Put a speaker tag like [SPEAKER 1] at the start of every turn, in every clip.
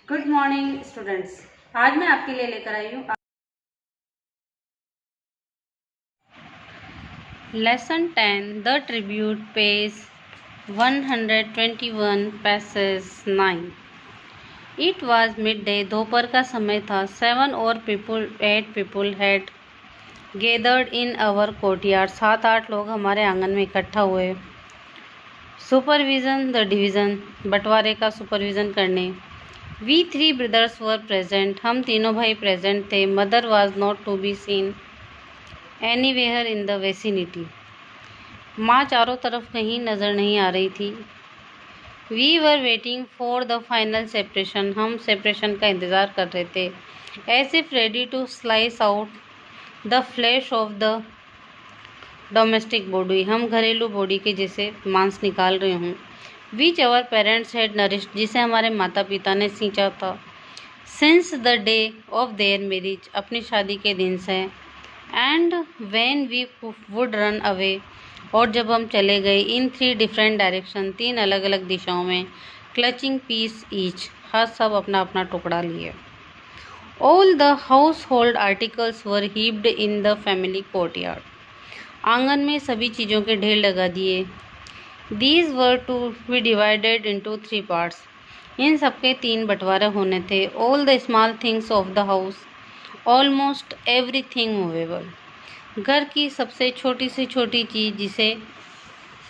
[SPEAKER 1] Good morning students. आज मैं आपके लिए लेकर आई हूँ lesson 10 the tribute page 121 passage 9। It was mid day, दोपहर का समय था। 8 people had gathered in our courtyard, 7-8 लोग हमारे आंगन में इकट्ठा हुए। सुपरविजन द डिवीज़न, बंटवारे का सुपरविज़न करने। We 3 brothers were present, हम तीनों भाई प्रेजेंट थे। Mother was not to be seen anywhere in the vicinity, माँ चारों तरफ कहीं नज़र नहीं आ रही थी। We were waiting for the final separation, हम सेपरेशन का इंतज़ार कर रहे थे। As if ready to slice out the flesh of the domestic body, हम घरेलू बॉडी के जैसे मांस निकाल रहे हों। Which our parents had nourished, जिसे हमारे माता पिता ने सींचा था। Since the day of their marriage, अपनी शादी के दिन से। And when we would run away, और जब हम चले गए। इन 3 डिफरेंट डायरेक्शन, 3 अलग अलग दिशाओं में। क्लचिंग पीस ईच, हर सब अपना अपना टुकड़ा लिए। All the house hold articles were heaped in the family courtyard, आंगन में सभी चीज़ों के ढेर लगा दिए। These were to be divided into 3 parts, इन सबके 3 बंटवारे होने थे। All the small things of the house, almost everything movable, घर की सबसे छोटी से छोटी चीज़ जिसे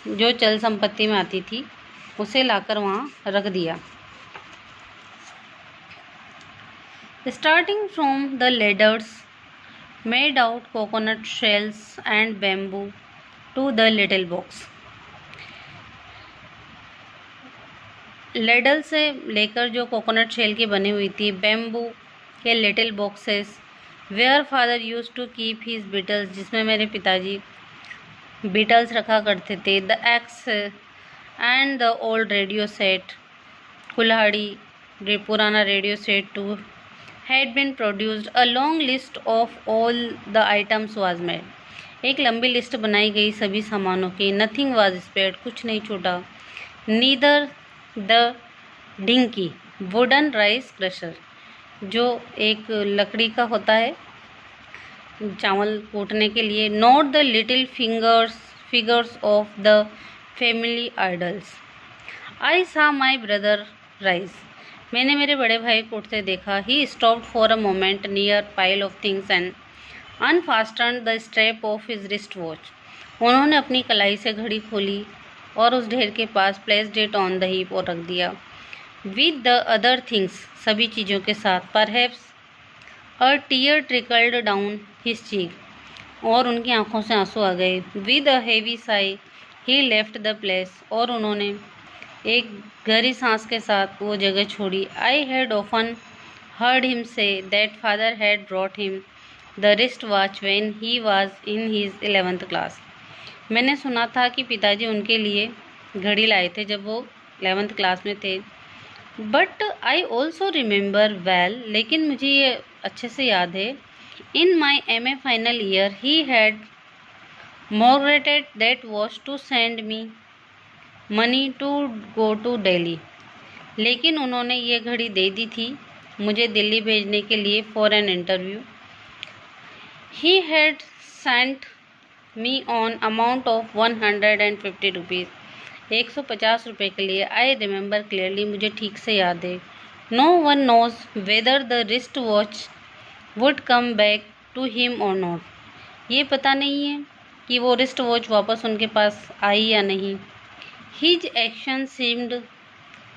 [SPEAKER 1] जो चल संपत्ति में आती थी उसे लाकर वहाँ रख दिया। Starting from the ladders made out coconut shells and bamboo to the little box, ladle से लेकर जो कोकोनट शेल की बनी हुई थी, बैम्बू के little boxes, where father use to keep his betels, जिसमें मेरे पिताजी बीटल्स रखा करते थे। The axe and the old radio set, कुल्हाड़ी, पुराना radio set too had been produced. A long list of all the items was made, एक लंबी लिस्ट बनाई गई सभी सामानों की। नथिंग वाज स्पेयर्ड, कुछ नहीं छूटा। Neither the dhenki, wooden rice crusher, जो एक लकड़ी का होता है चावल कूटने के लिए। Note the little figures of the family idols. I saw my brother rise, मैंने मेरे बड़े भाई को उठते देखा। He stopped for a moment near pile of things and unfastened the strap of his wristwatch, उन्होंने अपनी कलाई से घड़ी खोली और उस ढेर के पास placed it on the heap और रख दिया। विद द अदर थिंग्स, सभी चीज़ों के साथ। Perhaps a tear trickled down his cheek, और उनकी आंखों से आंसू आ गए। With a heavy sigh he left the place, और उन्होंने एक गहरी सांस के साथ वो जगह छोड़ी। I had often heard him say that father had brought him the wrist watch when he was in his 11th class, मैंने सुना था कि पिताजी उनके लिए घड़ी लाए थे जब वो 11th क्लास में थे। But I also remember well, लेकिन मुझे ये अच्छे से याद है। In my MA final year he had मोर्गरेटेड that was to send me money to go to Delhi, लेकिन उन्होंने ये घड़ी दे दी थी मुझे दिल्ली भेजने के लिए for an interview. He had sent me on amount of 150 rupees, 150 रुपये के लिए। आई रिमेंबर क्लियरली, मुझे ठीक से याद है। No one knows whether the wrist watch would come back to him or not, ये पता नहीं है कि वो रिस्ट वॉच वापस उनके पास आई या नहीं। His action seemed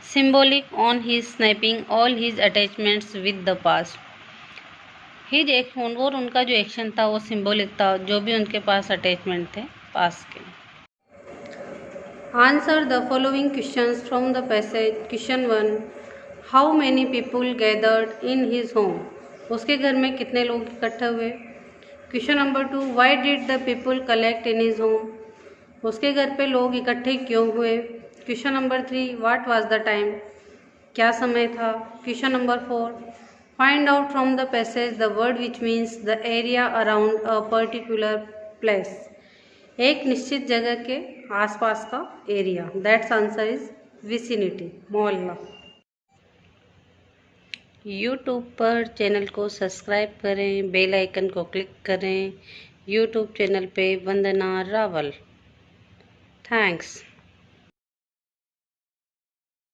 [SPEAKER 1] symbolic on his snapping all his attachments with the past, his action, और उनका जो एक्शन था वो सिम्बॉलिक था, जो भी उनके पास अटैचमेंट थे पास के। Answer the following questions from the passage. Question 1, how many people gathered in his home, उसके घर में कितने लोग इकट्ठे हुए। Question number 2, why did the people collect in his home, उसके घर पे लोग इकट्ठे क्यों हुए। Question number 3, what was the time, क्या समय था। Question number 4, find out from the passage the word which means the area around a particular place, एक निश्चित जगह के आसपास का area. That's answer is vicinity, मोहल्ला। यूट्यूब पर चैनल को सब्सक्राइब करें, बेल आइकन को क्लिक करें। यूट्यूब चैनल पे वंदना रावल। थैंक्स।